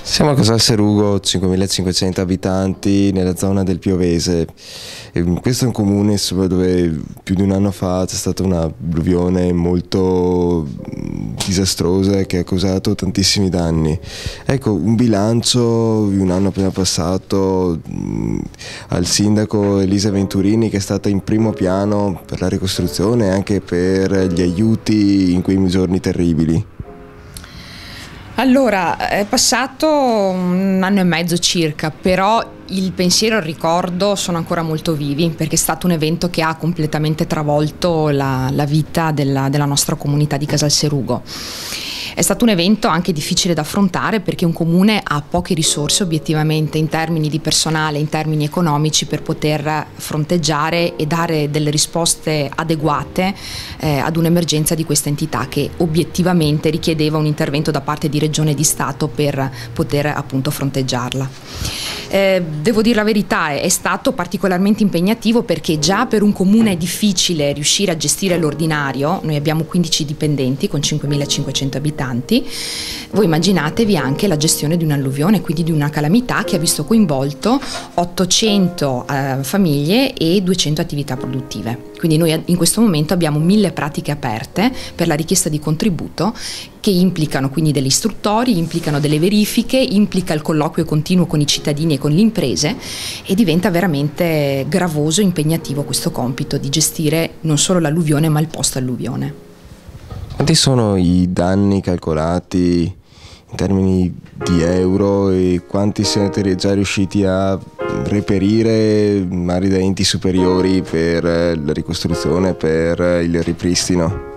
Siamo a Casalserugo, 5.500 abitanti nella zona del Piovese. Questo è un comune dove più di un anno fa c'è stata un'alluvione molto disastrosa che ha causato tantissimi danni. Ecco, un bilancio di un anno appena passato al sindaco Elisa Venturini, che è stata in primo piano per la ricostruzione e anche per gli aiuti in quei giorni terribili. Allora, è passato un anno e mezzo circa, però il pensiero e il ricordo sono ancora molto vivi, perché è stato un evento che ha completamente travolto la vita della nostra comunità di Casalserugo. È stato un evento anche difficile da affrontare, perché un comune ha poche risorse obiettivamente in termini di personale, in termini economici, per poter fronteggiare e dare delle risposte adeguate ad un'emergenza di questa entità, che obiettivamente richiedeva un intervento da parte di Regione e di Stato per poter appunto fronteggiarla. Devo dire la verità, è stato particolarmente impegnativo, perché già per un comune è difficile riuscire a gestire l'ordinario. Noi abbiamo 15 dipendenti con 5.500 abitanti. Voi immaginatevi anche la gestione di un'alluvione, quindi di una calamità che ha visto coinvolto 800 famiglie e 200 attività produttive. Quindi noi in questo momento abbiamo 1000 pratiche aperte per la richiesta di contributo, che implicano quindi delle istruttorie, implicano delle verifiche, implica il colloquio continuo con i cittadini e con le imprese, e diventa veramente gravoso e impegnativo questo compito di gestire non solo l'alluvione ma il post-alluvione. Quanti sono i danni calcolati in termini di euro e quanti siete già riusciti a reperire magari da enti superiori per la ricostruzione, per il ripristino?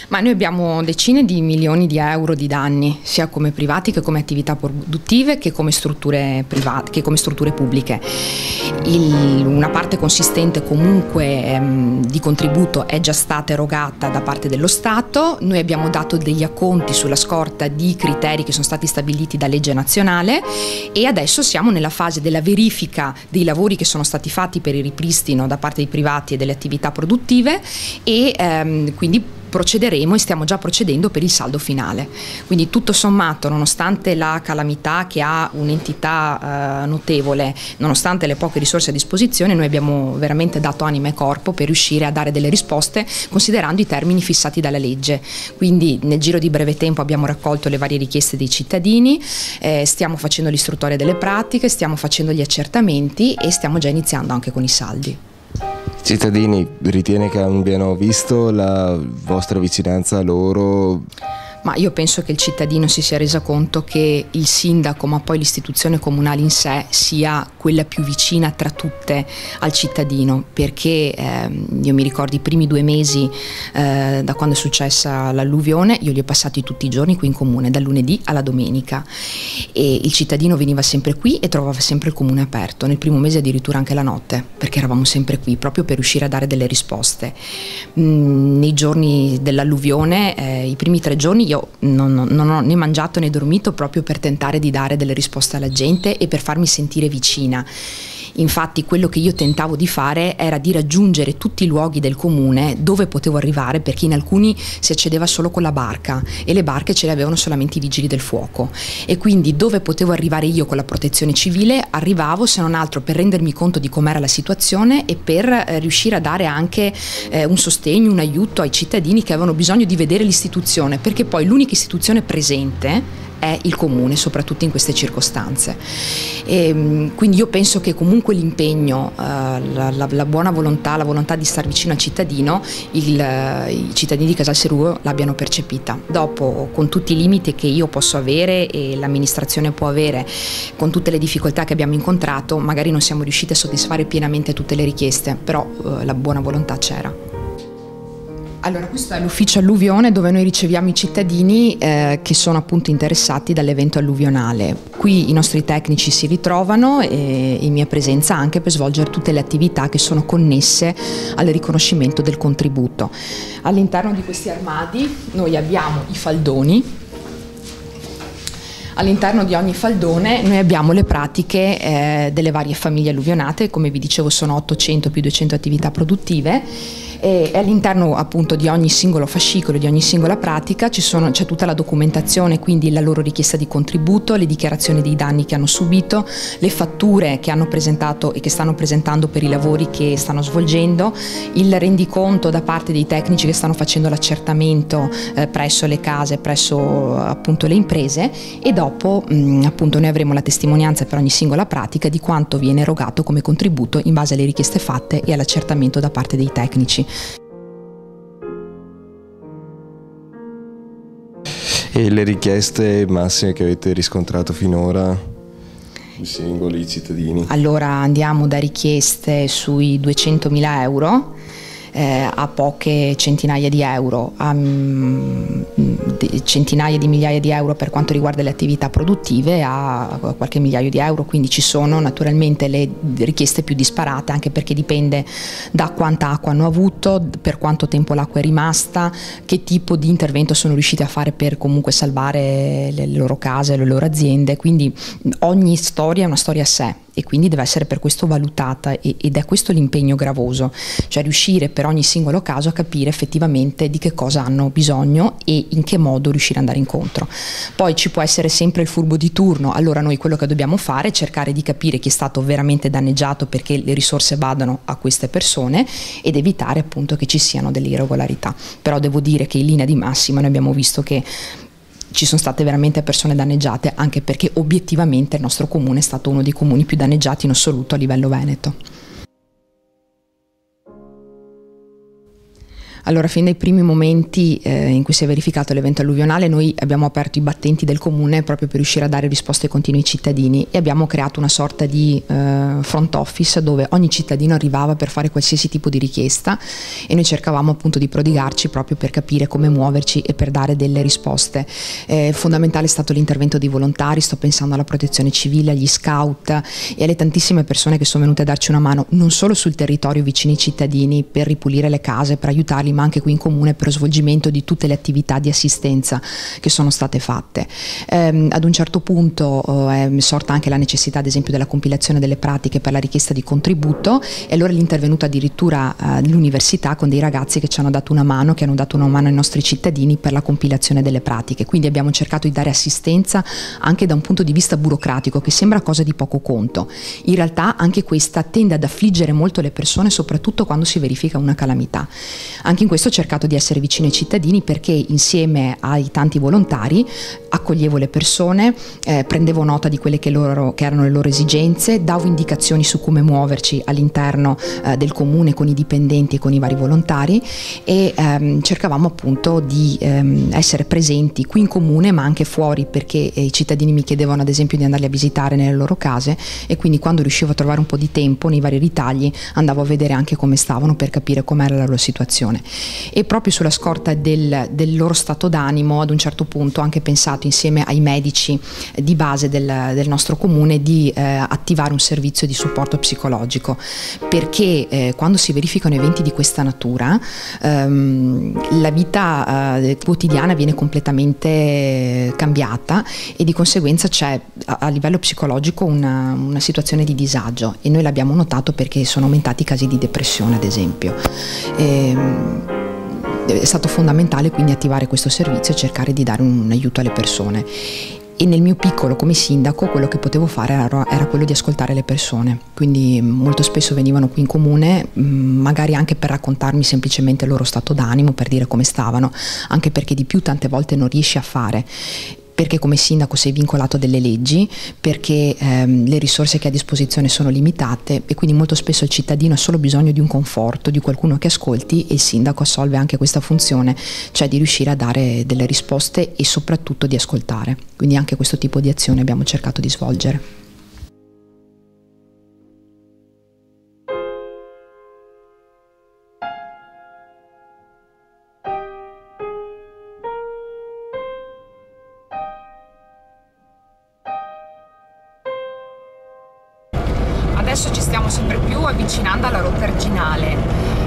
Ma noi abbiamo decine di milioni di euro di danni, sia come privati che come attività produttive, che come strutture private, che come strutture pubbliche. Una parte consistente comunque di contributo è già stata erogata da parte dello Stato. Noi abbiamo dato degli acconti sulla scorta di criteri che sono stati stabiliti da legge nazionale, e adesso siamo nella fase della verifica dei lavori che sono stati fatti per il ripristino da parte dei privati e delle attività produttive, e quindi procederemo e stiamo già procedendo per il saldo finale. Quindi tutto sommato, nonostante la calamità che ha un'entità notevole, nonostante le poche risorse a disposizione, noi abbiamo veramente dato anima e corpo per riuscire a dare delle risposte considerando i termini fissati dalla legge. Quindi nel giro di breve tempo abbiamo raccolto le varie richieste dei cittadini, stiamo facendo l'istruttoria delle pratiche, stiamo facendo gli accertamenti e stiamo già iniziando anche con i saldi. Cittadini, ritiene che abbiano visto la vostra vicinanza a loro? Ma io penso che il cittadino si sia reso conto che il sindaco, ma poi l'istituzione comunale in sé, sia quella più vicina tra tutte al cittadino, perché io mi ricordo i primi 2 mesi da quando è successa l'alluvione, io li ho passati tutti i giorni qui in comune, dal lunedì alla domenica, e il cittadino veniva sempre qui e trovava sempre il comune aperto, nel primo mese addirittura anche la notte, perché eravamo sempre qui proprio per riuscire a dare delle risposte. Nei giorni dell'alluvione, i primi 3 giorni, io non ho né mangiato né dormito, proprio per tentare di dare delle risposte alla gente e per farmi sentire vicina. Infatti quello che io tentavo di fare era di raggiungere tutti i luoghi del comune dove potevo arrivare, perché in alcuni si accedeva solo con la barca e le barche ce le avevano solamente i vigili del fuoco, e quindi dove potevo arrivare io con la protezione civile arrivavo, se non altro per rendermi conto di com'era la situazione e per riuscire a dare anche un sostegno, un aiuto ai cittadini che avevano bisogno di vedere l'istituzione, perché poi l'unica istituzione presente è il comune, soprattutto in queste circostanze. Quindi io penso che comunque l'impegno, la buona volontà, la volontà di star vicino al cittadino, i cittadini di Casalserugo l'abbiano percepita. Dopo, con tutti i limiti che io posso avere e l'amministrazione può avere, con tutte le difficoltà che abbiamo incontrato, magari non siamo riusciti a soddisfare pienamente tutte le richieste, però la buona volontà c'era. Allora, questo è l'ufficio alluvione, dove noi riceviamo i cittadini che sono appunto interessati dall'evento alluvionale. Qui i nostri tecnici si ritrovano e in mia presenza anche per svolgere tutte le attività che sono connesse al riconoscimento del contributo. All'interno di questi armadi noi abbiamo i faldoni. All'interno di ogni faldone noi abbiamo le pratiche delle varie famiglie alluvionate, come vi dicevo sono 800 più 200 attività produttive, E all'interno appunto di ogni singolo fascicolo, di ogni singola pratica c'è tutta la documentazione, quindi la loro richiesta di contributo, le dichiarazioni dei danni che hanno subito, le fatture che hanno presentato e che stanno presentando per i lavori che stanno svolgendo, il rendiconto da parte dei tecnici che stanno facendo l'accertamento presso le case, presso appunto le imprese, e dopo appunto noi avremo la testimonianza per ogni singola pratica di quanto viene erogato come contributo in base alle richieste fatte e all'accertamento da parte dei tecnici. E le richieste massime che avete riscontrato finora, i singoli cittadini? Allora andiamo da richieste sui 200.000 euro a poche centinaia di euro, a centinaia di migliaia di euro per quanto riguarda le attività produttive, a qualche migliaio di euro, quindi ci sono naturalmente le richieste più disparate, anche perché dipende da quanta acqua hanno avuto, per quanto tempo l'acqua è rimasta, che tipo di intervento sono riusciti a fare per comunque salvare le loro case, le loro aziende, quindi ogni storia è una storia a sé e quindi deve essere per questo valutata ed è questo l'impegno gravoso, cioè riuscire per ogni singolo caso a capire effettivamente di che cosa hanno bisogno e in che modo riuscire ad andare incontro. Poi ci può essere sempre il furbo di turno, allora noi quello che dobbiamo fare è cercare di capire chi è stato veramente danneggiato perché le risorse vadano a queste persone ed evitare appunto che ci siano delle irregolarità. Però devo dire che in linea di massima noi abbiamo visto che ci sono state veramente persone danneggiate, anche perché obiettivamente il nostro comune è stato uno dei comuni più danneggiati in assoluto a livello veneto. Allora, fin dai primi momenti in cui si è verificato l'evento alluvionale, noi abbiamo aperto i battenti del comune proprio per riuscire a dare risposte continue ai cittadini e abbiamo creato una sorta di front office dove ogni cittadino arrivava per fare qualsiasi tipo di richiesta e noi cercavamo appunto di prodigarci proprio per capire come muoverci e per dare delle risposte. Fondamentale è stato l'intervento dei volontari, sto pensando alla protezione civile, agli scout e alle tantissime persone che sono venute a darci una mano non solo sul territorio vicino ai cittadini per ripulire le case, per aiutarli, ma anche qui in comune per lo svolgimento di tutte le attività di assistenza che sono state fatte. Ad un certo punto è sorta anche la necessità ad esempio della compilazione delle pratiche per la richiesta di contributo e allora è intervenuta addirittura l'università con dei ragazzi che ci hanno dato una mano, che hanno dato una mano ai nostri cittadini per la compilazione delle pratiche, quindi abbiamo cercato di dare assistenza anche da un punto di vista burocratico che sembra cosa di poco conto. In realtà anche questa tende ad affliggere molto le persone, soprattutto quando si verifica una calamità. Anche in questo ho cercato di essere vicino ai cittadini perché insieme ai tanti volontari accoglievo le persone, prendevo nota di quelle che erano le loro esigenze, davo indicazioni su come muoverci all'interno del comune con i dipendenti e con i vari volontari e cercavamo appunto di essere presenti qui in comune ma anche fuori, perché i cittadini mi chiedevano ad esempio di andarli a visitare nelle loro case e quindi quando riuscivo a trovare un po' di tempo nei vari ritagli andavo a vedere anche come stavano per capire com'era la loro situazione. E proprio sulla scorta del loro stato d'animo ad un certo punto ho anche pensato insieme ai medici di base del nostro comune di attivare un servizio di supporto psicologico, perché quando si verificano eventi di questa natura la vita quotidiana viene completamente cambiata e di conseguenza c'è a livello psicologico una situazione di disagio e noi l'abbiamo notato perché sono aumentati i casi di depressione ad esempio. È stato fondamentale quindi attivare questo servizio e cercare di dare un aiuto alle persone e nel mio piccolo come sindaco quello che potevo fare era quello di ascoltare le persone, quindi molto spesso venivano qui in comune magari anche per raccontarmi semplicemente il loro stato d'animo, per dire come stavano, anche perché di più tante volte non riesci a fare, perché come sindaco sei vincolato a delle leggi, perché le risorse che hai a disposizione sono limitate e quindi molto spesso il cittadino ha solo bisogno di un conforto, di qualcuno che ascolti e il sindaco assolve anche questa funzione, cioè di riuscire a dare delle risposte e soprattutto di ascoltare. Quindi anche questo tipo di azione abbiamo cercato di svolgere. Adesso ci stiamo sempre più avvicinando alla rotta arginale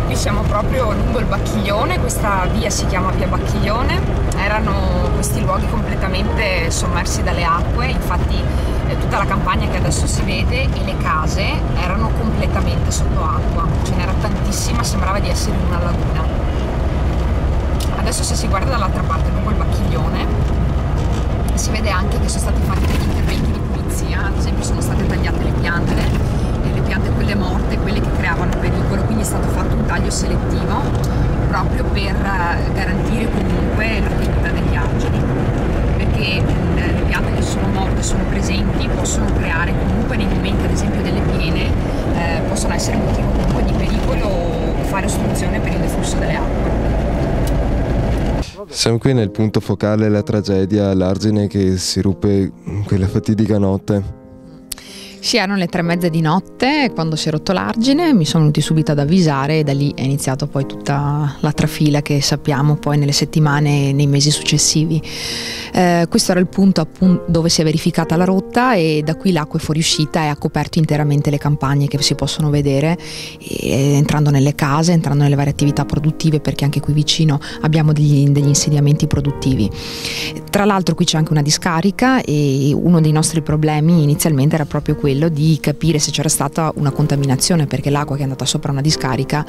Qui siamo proprio lungo il Bacchiglione, questa via si chiama via Bacchiglione, erano questi luoghi completamente sommersi dalle acque, infatti tutta la campagna che adesso si vede e le case erano completamente sotto acqua, ce n'era tantissima, sembrava di essere in una laguna. Adesso se si guarda dall'altra parte lungo il Bacchiglione si vede anche che sono stati fatti degli interventi di pulizia, ad esempio sono state tagliate le piante quelle morte, quelle che creavano pericolo, quindi è stato fatto un taglio selettivo proprio per garantire comunque la tenuta degli argini, perché le piante che sono morte, sono presenti, possono creare comunque nei momenti ad esempio delle piene, possono essere motivo comunque di pericolo o fare ostruzione per il deflusso delle acque. Siamo qui nel punto focale della tragedia, l'argine che si ruppe quella fatidica notte. Sì, erano le 3:30 di notte quando si è rotto l'argine, mi sono venuti subito ad avvisare e da lì è iniziato poi tutta la trafila che sappiamo poi nelle settimane e nei mesi successivi. Questo era il punto appunto dove si è verificata la rotta e da qui l'acqua è fuoriuscita e ha coperto interamente le campagne che si possono vedere, entrando nelle case, entrando nelle varie attività produttive, perché anche qui vicino abbiamo degli insediamenti produttivi. Tra l'altro qui c'è anche una discarica e uno dei nostri problemi inizialmente era proprio quello di capire se c'era stata una contaminazione, perché l'acqua che è andata sopra una discarica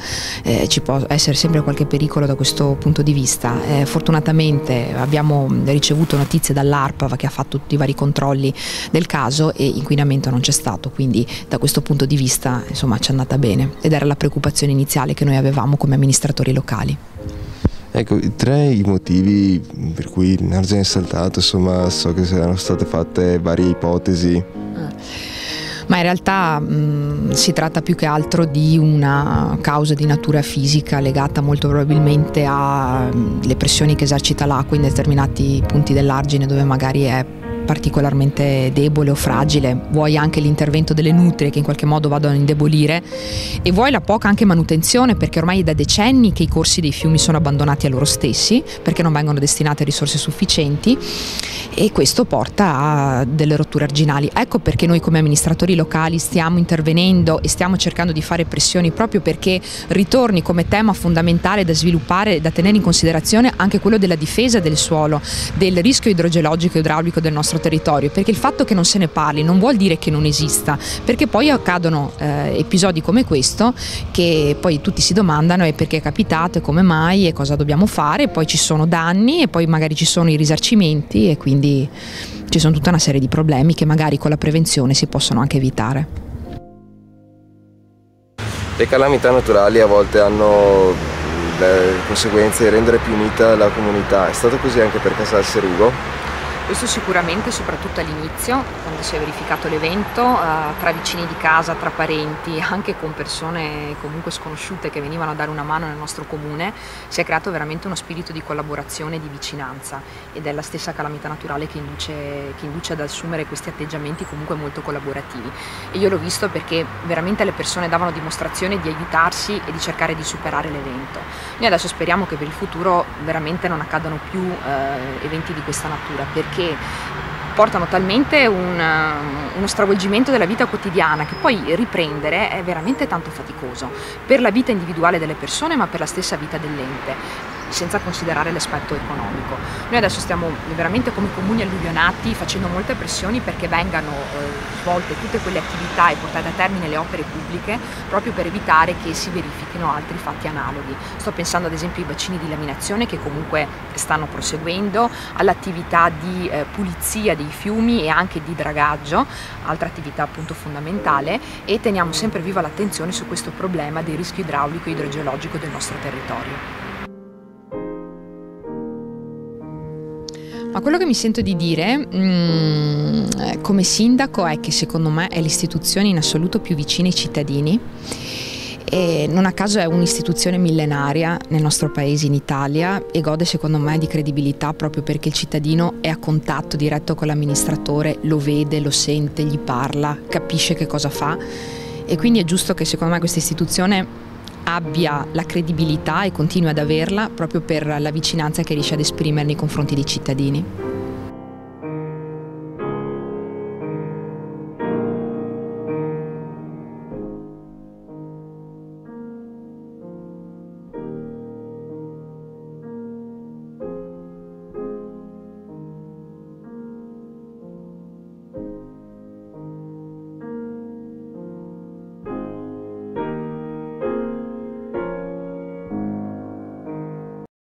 ci può essere sempre qualche pericolo da questo punto di vista. Fortunatamente abbiamo ricevuto notizie dall'ARPAV che ha fatto tutti i vari controlli del caso e inquinamento non c'è stato, quindi da questo punto di vista insomma ci è andata bene ed era la preoccupazione iniziale che noi avevamo come amministratori locali. Ecco, i motivi per cui l'argine è saltato, insomma, so che erano state fatte varie ipotesi. Ma in realtà si tratta più che altro di una causa di natura fisica legata molto probabilmente alle pressioni che esercita l'acqua in determinati punti dell'argine dove magari è particolarmente debole o fragile, vuoi anche l'intervento delle nutrie che in qualche modo vadano a indebolire e vuoi la poca anche manutenzione, perché ormai è da decenni che i corsi dei fiumi sono abbandonati a loro stessi perché non vengono destinate risorse sufficienti e questo porta a delle rotture arginali. Ecco perché noi come amministratori locali stiamo intervenendo e stiamo cercando di fare pressioni proprio perché ritorni come tema fondamentale da sviluppare e da tenere in considerazione anche quello della difesa del suolo, del rischio idrogeologico e idraulico del nostro territorio, perché il fatto che non se ne parli non vuol dire che non esista, perché poi accadono episodi come questo che poi tutti si domandano e perché è capitato e come mai e cosa dobbiamo fare, e poi ci sono danni e poi magari ci sono i risarcimenti e quindi ci sono tutta una serie di problemi che magari con la prevenzione si possono anche evitare. Le calamità naturali a volte hanno le conseguenze di rendere più unita la comunità, è stato così anche per Casal Serugo? Questo sicuramente, soprattutto all'inizio, quando si è verificato l'evento, tra vicini di casa, tra parenti, anche con persone comunque sconosciute che venivano a dare una mano nel nostro comune, si è creato veramente uno spirito di collaborazione e di vicinanza ed è la stessa calamità naturale che induce ad assumere questi atteggiamenti comunque molto collaborativi. E io l'ho visto perché veramente le persone davano dimostrazione di aiutarsi e di cercare di superare l'evento. Noi adesso speriamo che per il futuro veramente non accadano più eventi di questa natura, perché portano talmente uno stravolgimento della vita quotidiana che poi riprendere è veramente tanto faticoso per la vita individuale delle persone ma per la stessa vita dell'ente, senza considerare l'aspetto economico. Noi adesso stiamo veramente come comuni alluvionati facendo molte pressioni perché vengano svolte tutte quelle attività e portate a termine le opere pubbliche proprio per evitare che si verifichino altri fatti analoghi. Sto pensando ad esempio ai bacini di laminazione che comunque stanno proseguendo, all'attività di pulizia dei fiumi e anche di dragaggio, altra attività appunto fondamentale, e teniamo sempre viva l'attenzione su questo problema del rischio idraulico e idrogeologico del nostro territorio. Ma quello che mi sento di dire come sindaco è che secondo me è l'istituzione in assoluto più vicina ai cittadini e non a caso è un'istituzione millenaria nel nostro paese, in Italia, e gode secondo me di credibilità proprio perché il cittadino è a contatto diretto con l'amministratore, lo vede, lo sente, gli parla, capisce che cosa fa e quindi è giusto che secondo me questa istituzione abbia la credibilità e continui ad averla proprio per la vicinanza che riesce ad esprimere nei confronti dei cittadini.